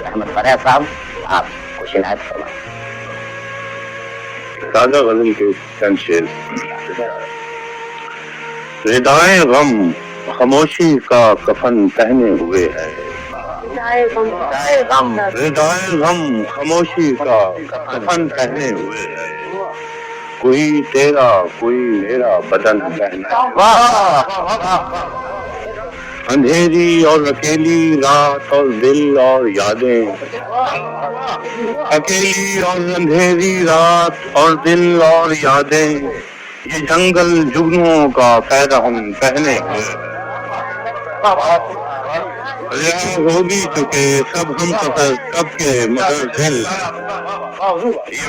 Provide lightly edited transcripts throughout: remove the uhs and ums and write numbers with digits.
احمد فرح صاحب آپ کچھ عنایت فرمائیں. تازہ غزل کے چند شعر. ردائے غم خاموشی کا کفن پہنے ہوئے ہے. ردائے غم خاموشی کا کفن پہنے ہوئے ہے. کوئی تیرا کوئی میرا بدن پہنا. اندھیری اور اکیلی رات اور دل اور یادیں. اکیلی اور اندھیری رات اور دل اور یادیں. یہ جنگل جگنوں کا پیرہن پہنے ہوئے. ہو بھی چکے سب ہم سفر کب کے مگر دل. یہ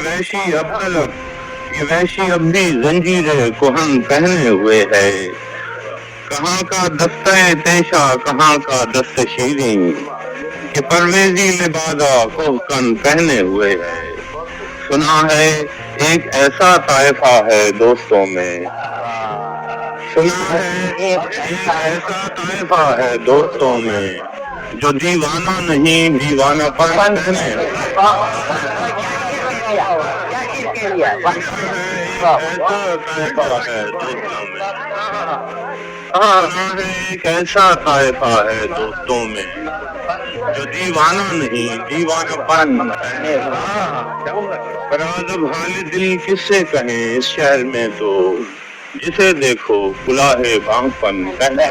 وحشی اب بھی زنجیر کہن پہنے ہوئے ہے. کہاں کا دستہ تیشا کہاں کا دست شیریں. کہ پرویزی لبادہ کوہکن پہنے ہوئے ہے. سنا ہے ایک ایسا طائفہ ہے دوستوں میں. سنا ہے ایک ایسا طائفہ ہے دوستوں میں جو دیوانہ نہیں دیوانہ پن پہنے ہوئے. ایک ایسا طائفہ ہے دوستوں میں جو دیوانہ نہیں دیوانہ پن. فراز اب حال دل کس سے کہیں اس شہر میں تو جسے دیکھو کلاہ بانگ پن پہنے.